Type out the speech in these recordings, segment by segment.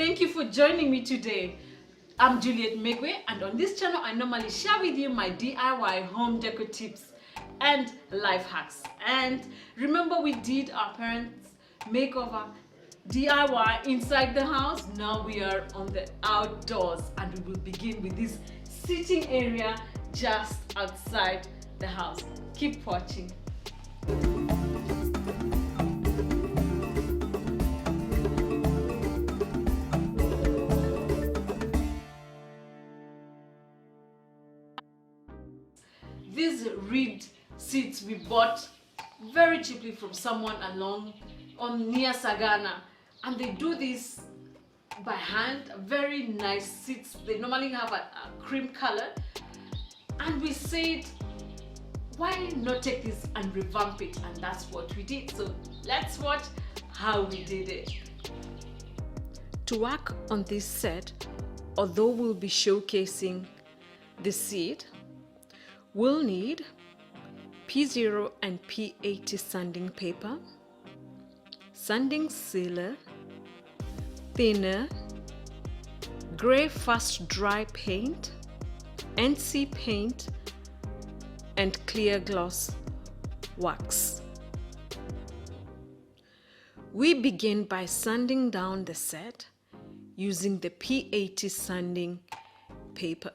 Thank you for joining me today. I'm Juliet Megwe, and on this channel I normally share with you my DIY home decor tips and life hacks. And remember, we did our parents' makeover DIY inside the house. Now we are on the outdoors, and we will begin with this sitting area just outside the house. Keep watching. These reed seats we bought very cheaply from someone along near Sagana, and they do this by hand. Very nice seats. They normally have a cream color, and we said, why not take this and revamp it? And that's what we did. So let's watch how we did it. To work on this set, although we'll be showcasing the seat, we'll need P0 and P80 sanding paper, sanding sealer, thinner, grey fast dry paint, NC paint, and clear gloss wax. We begin by sanding down the set using the P80 sanding paper.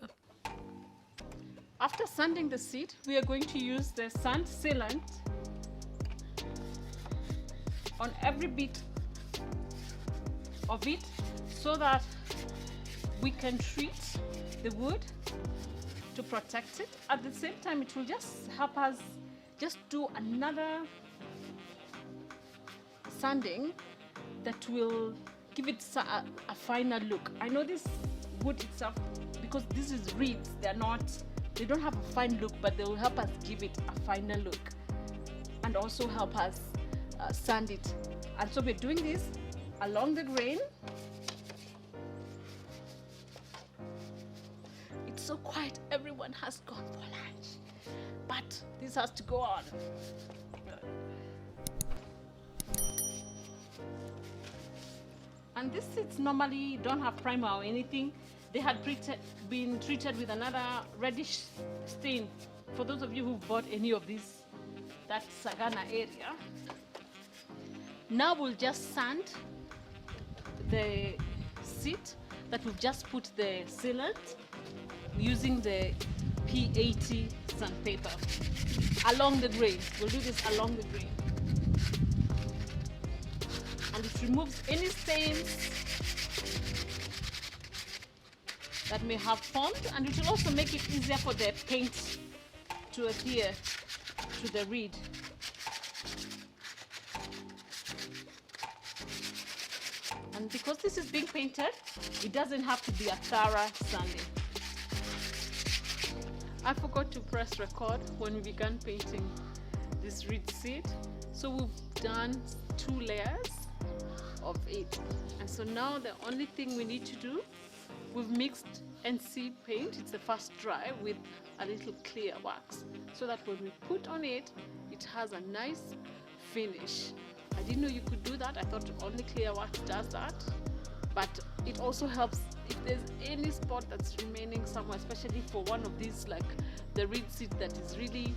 After sanding the seat, we are going to use the sand sealant on every bit of it so that we can treat the wood to protect it. At the same time, it will just help us just do another sanding that will give it a finer look. I know this wood itself, because this is reeds, they don't have a fine look, but they will help us give it a finer look and also help us sand it. And so we're doing this along the grain. It's so quiet, everyone has gone for lunch, but this has to go on. And these seats normally don't have primer or anything. They had been treated with another reddish stain. For those of you who bought any of these, that Sagana area. Now we'll just sand the seat that we've just put the sealant using the P80 sandpaper along the grain. We'll do this along the grain. And it removes any stains that may have formed, and it will also make it easier for the paint to adhere to the reed. And because this is being painted, it doesn't have to be a thorough sanding. I forgot to press record when we began painting this reed seat, so we've done 2 layers of it. And so now the only thing we need to do, we've mixed NC paint, it's the first dry, with a little clear wax, so that when we put on it, it has a nice finish. I didn't know you could do that. I thought only clear wax does that, but it also helps if there's any spot that's remaining somewhere, especially for one of these, like the reed seat that is really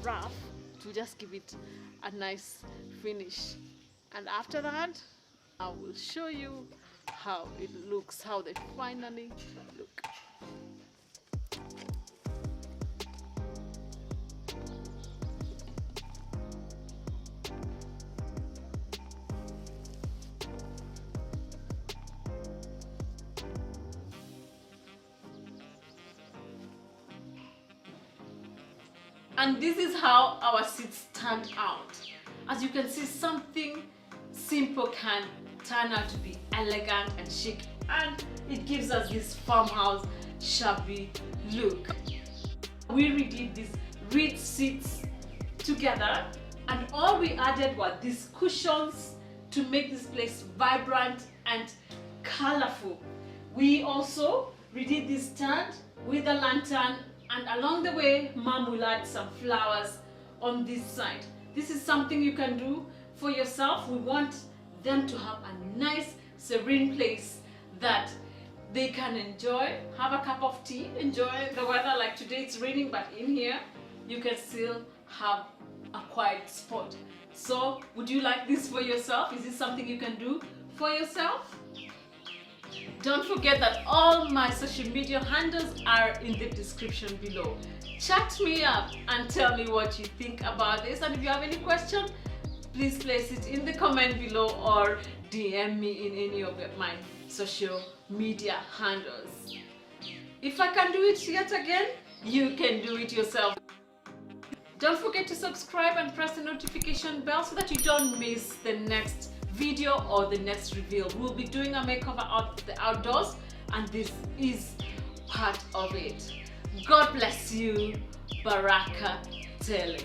rough, to just give it a nice finish. And after that, I will show you how it looks, how they finally look. And this is how our seats turned out. As you can see, something simple can turn out to be elegant and chic, and it gives us this farmhouse shabby look. We redid these reed seats together, and all we added were these cushions to make this place vibrant and colorful. We also redid this stand with a lantern, and along the way, Mom will add some flowers on this side. This is something you can do for yourself. We want them to have a nice, serene place that they can enjoy, have a cup of tea, enjoy the weather. Like today it's raining, but in here you can still have a quiet spot. So would you like this for yourself? Is this something you can do for yourself? Don't forget that all my social media handles are in the description below. Chat me up and tell me what you think about this, and if you have any question, please place it in the comment below or DM me in any of my social media handles. If I can do it yet again, you can do it yourself. Don't forget to subscribe and press the notification bell so that you don't miss the next video or the next reveal. We'll be doing a makeover out the outdoors, and this is part of it. God bless you. Baraka Tele.